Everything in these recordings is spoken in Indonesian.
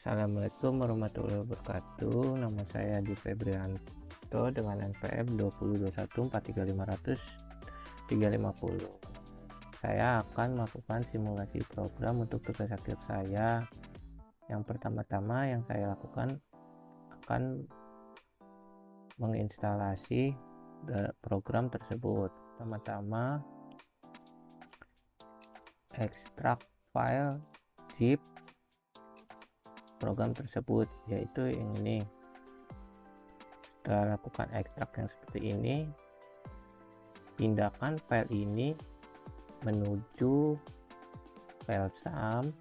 Assalamualaikum warahmatullahi wabarakatuh. Nama saya Adi Febrianto dengan NPM 202143500-350. Saya akan melakukan simulasi program untuk tugas akhir saya. Yang pertama-tama yang saya lakukan akan menginstalasi program tersebut. Pertama-tama ekstrak file zip program tersebut, yaitu yang ini. Setelah lakukan ekstrak yang seperti ini, pindahkan file ini menuju file sum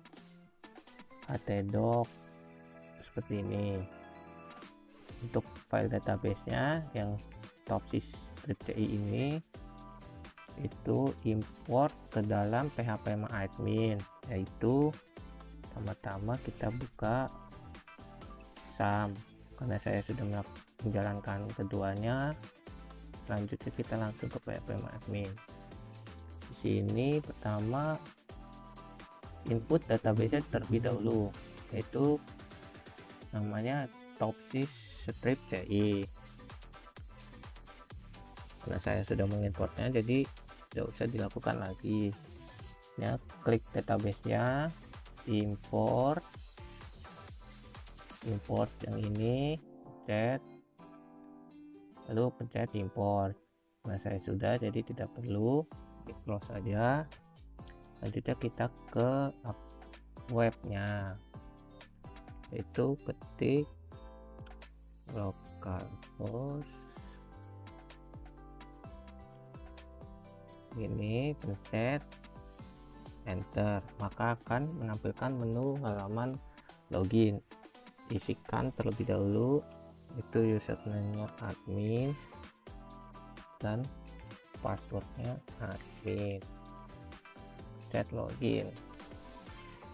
htdoc seperti ini. Untuk file database-nya yang topsys.ci ini itu import ke dalam phpMyAdmin, yaitu pertama-tama kita buka sum. Karena saya sudah menjalankan keduanya, selanjutnya kita langsung ke phpMyAdmin. Di sini pertama input database terlebih dahulu, yaitu namanya topsys.ci. Karena saya sudah mengimportnya, jadi tidak usah dilakukan lagi. Ya, klik database-nya, import yang ini, pencet, lalu pencet import. Nah, saya sudah, jadi tidak perlu, close saja. Selanjutnya kita ke webnya, yaitu ketik localhost ini, pencet enter, maka akan menampilkan menu halaman login. Isikan terlebih dahulu itu username-nya admin dan passwordnya admin. Chat login.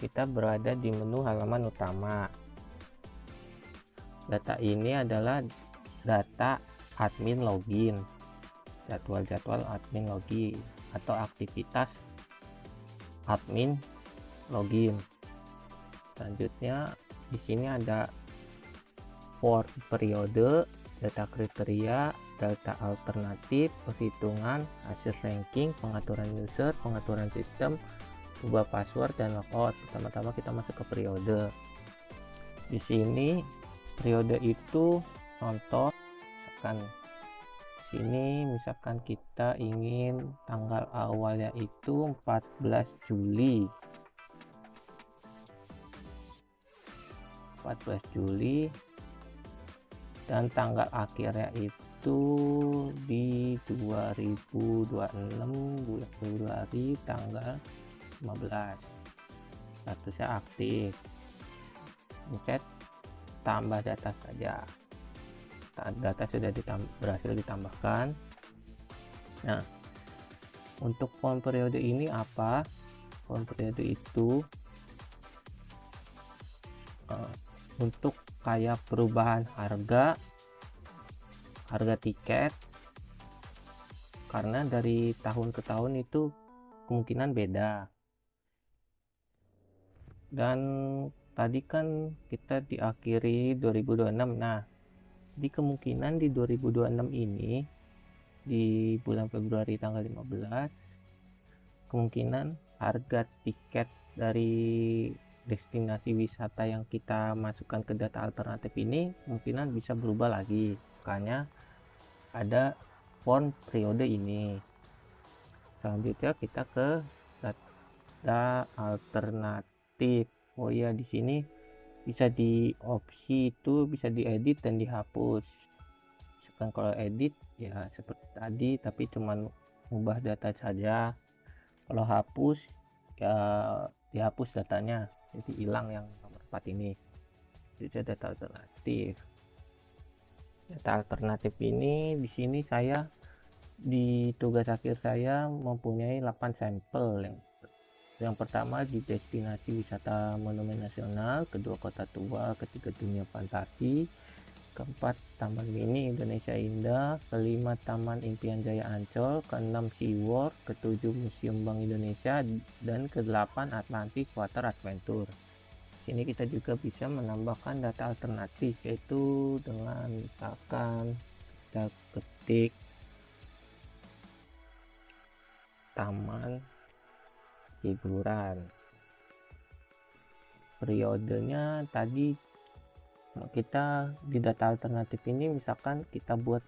Kita berada di menu halaman utama. Data ini adalah data admin login, jadwal-jadwal admin login atau aktivitas admin login. Selanjutnya di sini ada for periode, data kriteria, data alternatif, perhitungan, hasil ranking, pengaturan user, pengaturan sistem, ubah password dan logout. Pertama-tama kita masuk ke periode. Di sini periode itu contoh, misalkan kita ingin tanggal awalnya itu 14 Juli dan tanggal akhirnya itu di 2026 bulan Februari tanggal 15. Statusnya aktif. Pencet tambah data saja. Data sudah berhasil ditambahkan. Nah, untuk form periode ini apa? Form periode itu untuk kayak perubahan harga tiket, karena dari tahun ke tahun itu kemungkinan beda. Dan tadi kan kita diakhiri 2026. Nah, di kemungkinan di 2026 ini di bulan Februari tanggal 15, kemungkinan harga tiket dari destinasi wisata yang kita masukkan ke data alternatif ini kemungkinan bisa berubah lagi. Makanya ada form periode ini. Selanjutnya kita ke data alternatif. Oh iya, di sini bisa di opsi itu bisa diedit dan dihapus. Misalkan kalau edit ya seperti tadi, tapi cuman ubah data saja. Kalau hapus ya dihapus datanya, jadi hilang yang nomor 4 ini. Jadi data alternatif. Data alternatif ini di sini saya di tugas akhir saya mempunyai 8 sampel. Yang pertama di destinasi wisata monumen nasional, kedua kota tua, ketiga dunia fantasi, keempat Taman Mini Indonesia Indah, kelima Taman Impian Jaya Ancol, keenam SeaWorld, ketujuh Museum Bank Indonesia, dan kedelapan Atlantic Water Adventure. sini kita juga bisa menambahkan data alternatif, yaitu dengan misalkan kita ketik taman hiburan. Periodenya tadi kita di data alternatif ini misalkan kita buat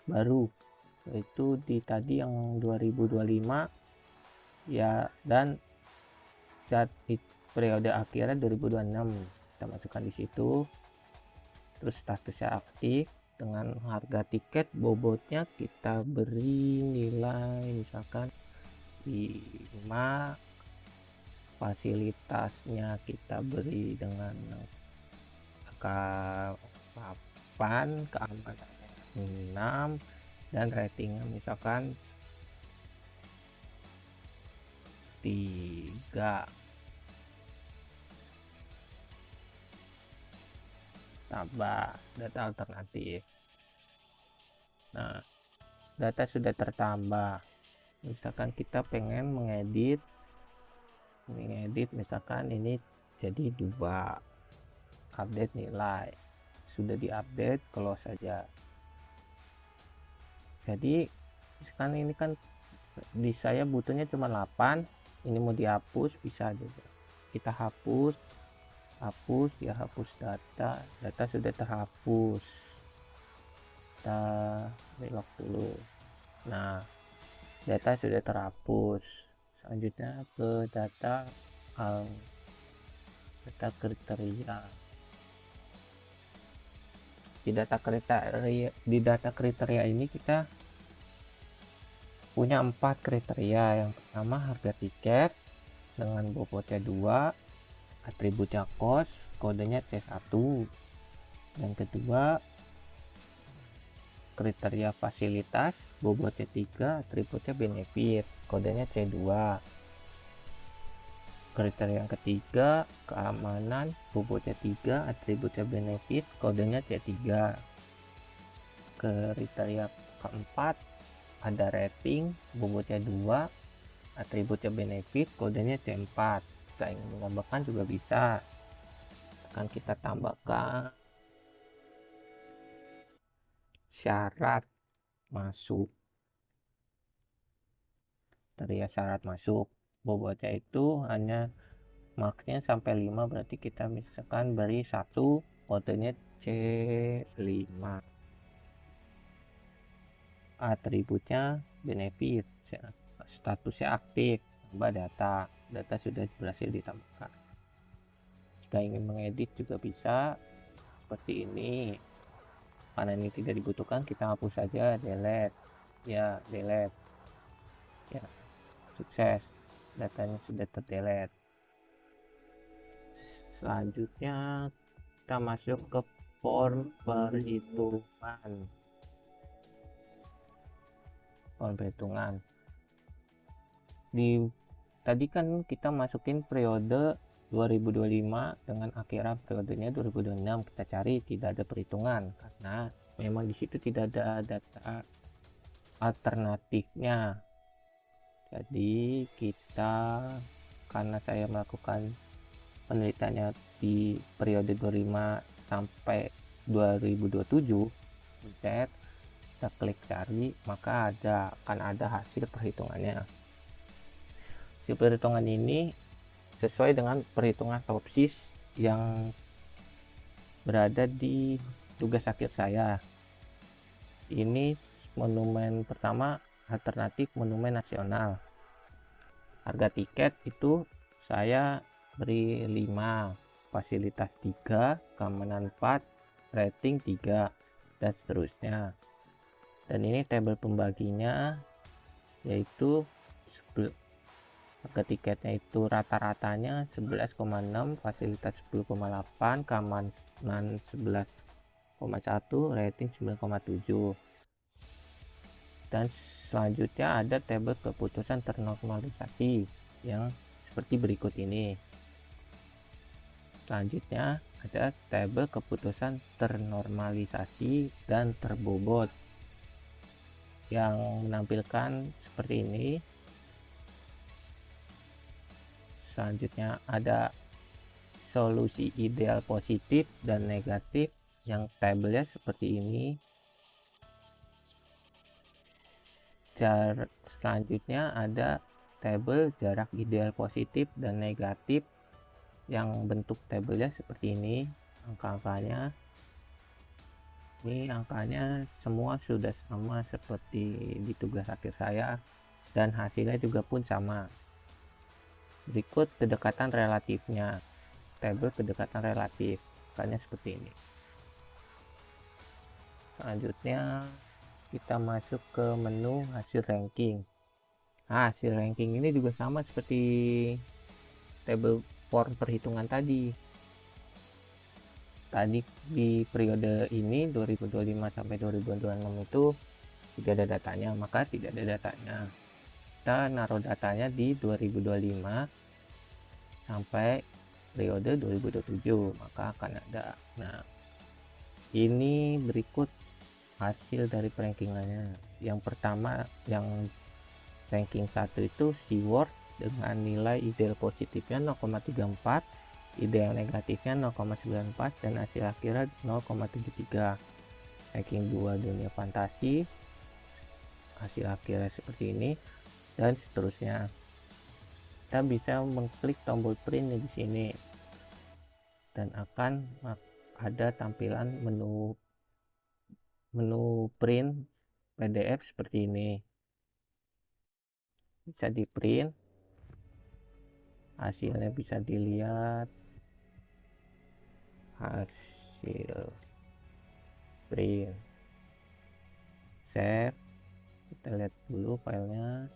baru, yaitu di tadi yang 2025 ya, dan saat periode akhirnya 2026 kita masukkan di situ. Terus statusnya aktif, dengan harga tiket bobotnya kita beri nilai misalkan 5, fasilitasnya kita beri dengan angka 8, keamanannya 6, dan ratingnya misalkan 3. Tambah data alternatif. Nah, data sudah tertambah. Misalkan kita pengen mengedit misalkan ini jadi 2, update nilai, sudah diupdate, close saja. Jadi misalkan ini kan di saya butuhnya cuma 8, ini mau dihapus bisa juga, kita hapus ya, hapus data sudah terhapus, kita belok dulu. Nah, data sudah terhapus, selanjutnya ke data kriteria. Di data kriteria ini kita punya 4 kriteria. Yang pertama harga tiket dengan bobotnya 2, atributnya kos, kodenya C1. Yang kedua kriteria fasilitas, bobotnya 3, atributnya benefit, kodenya C2. Kriteria yang ketiga keamanan, bobotnya 3, atributnya benefit, kodenya C3. Kriteria keempat ada rating, bobotnya 2, atributnya benefit, kodenya C4. Kita ingin menambahkan juga bisa, akan kita tambahkan syarat masuk. Kriteria syarat masuk, bobotnya itu hanya maksnya sampai 5, berarti kita misalkan beri 1, kodenya C5. Atributnya benefit, statusnya aktif, tambah data sudah berhasil ditambahkan. Jika ingin mengedit juga bisa seperti ini. Karena ini tidak dibutuhkan, kita hapus saja, delete ya, sukses, datanya sudah terdelete. Selanjutnya kita masuk ke form perhitungan. Tadi kan kita masukin periode 2025 dengan akhiran periodenya 2026. Kita cari, tidak ada perhitungan karena memang di situ tidak ada data alternatifnya. Jadi karena saya melakukan penelitiannya di periode 25 sampai 2027, kita klik cari, maka akan ada hasil perhitungannya. Hasil perhitungan ini sesuai dengan perhitungan topsis yang berada di tugas akhir saya. Ini monumen pertama, alternatif monumen nasional. Harga tiket itu saya beri 5, fasilitas 3, keamanan 4, rating 3, dan seterusnya. Dan ini tabel pembaginya, yaitu harga tiketnya itu rata-ratanya 11,6, fasilitas 10,8, keamanan 11,1, rating 9,7. Dan selanjutnya ada tabel keputusan ternormalisasi yang seperti berikut ini. Selanjutnya ada tabel keputusan ternormalisasi dan terbobot yang menampilkan seperti ini. Selanjutnya ada solusi ideal positif dan negatif yang tabelnya seperti ini. Selanjutnya ada tabel jarak ideal positif dan negatif yang bentuk tabelnya seperti ini. Angka-angkanya ini, angkanya semua sudah sama seperti di tugas akhir saya, dan hasilnya juga pun sama. Berikut kedekatan relatifnya, tabel kedekatan relatif, angkanya seperti ini. Selanjutnya kita masuk ke menu hasil ranking. Nah, hasil ranking ini juga sama seperti tabel form perhitungan tadi di periode ini 2025 sampai 2026 itu tidak ada datanya, maka tidak ada datanya. Kita naruh datanya di 2025 sampai periode 2027, maka akan ada. Nah, ini berikut hasil dari rankingannya. Yang pertama, yang ranking 1 itu keyword dengan nilai ideal positifnya 0,34, ideal negatifnya 0,94, dan hasil akhirnya 0,73. Ranking 2 dunia fantasi, hasil akhirnya seperti ini, dan seterusnya. Kita bisa mengklik tombol print di sini dan akan ada tampilan menu print PDF seperti ini. Bisa di print, hasilnya bisa dilihat, hasil print, save, kita lihat dulu filenya,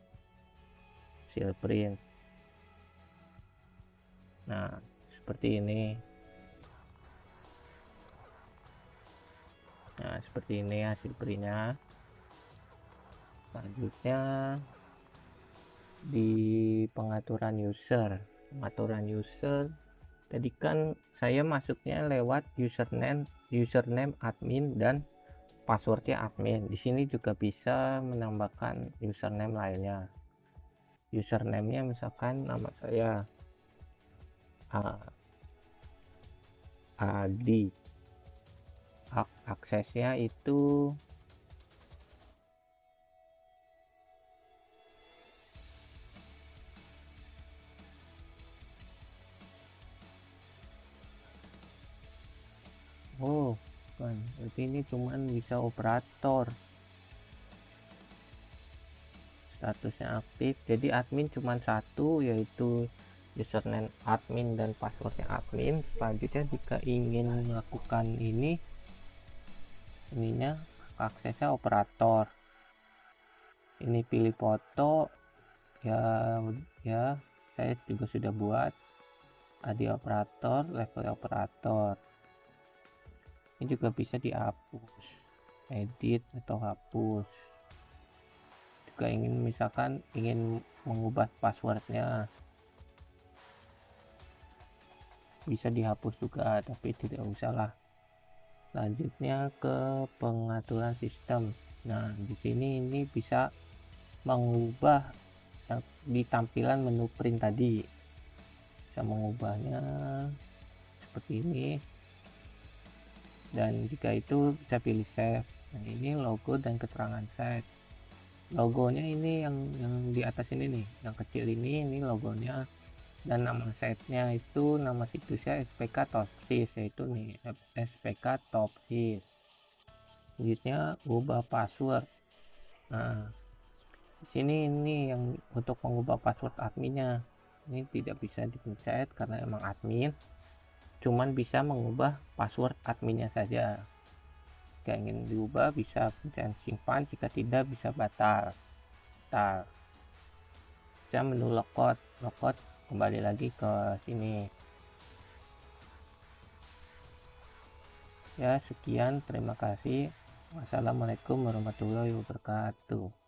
hasil print. Nah, seperti ini. Nah, seperti ini hasil printnya. Selanjutnya di pengaturan user tadi kan saya masuknya lewat username admin dan passwordnya admin. Di sini juga bisa menambahkan username lainnya. Username-nya misalkan nama saya Adi, aksesnya itu kan berarti ini cuman bisa operator, statusnya aktif. Jadi admin cuman satu, yaitu username admin dan passwordnya admin. Selanjutnya jika ingin melakukan ininya aksesnya operator, ini pilih foto ya saya juga sudah buat adi operator, level operator. Ini juga bisa dihapus, edit atau hapus. Juga misalkan ingin mengubah passwordnya, bisa dihapus juga, tapi tidak usah lah. Selanjutnya ke pengaturan sistem. Nah, di sini ini bisa mengubah di tampilan menu print tadi, bisa mengubahnya seperti ini, dan jika itu bisa pilih save. Nah, ini logo dan keterangan site. Logonya ini yang di atas ini nih, yang kecil ini logonya, dan nama site-nya itu, nama situsnya SPK Topsis, yaitu nih SPK Topsis. Selanjutnya ubah password. Nah, di sini ini yang untuk mengubah password adminnya, ini tidak bisa dipencet karena emang admin, cuman bisa mengubah password adminnya saja. Jika ingin diubah bisa pencet simpan, jika tidak bisa batal. Bisa menu logout kembali lagi ke sini. Ya, sekian, terima kasih. Wassalamualaikum warahmatullahi wabarakatuh.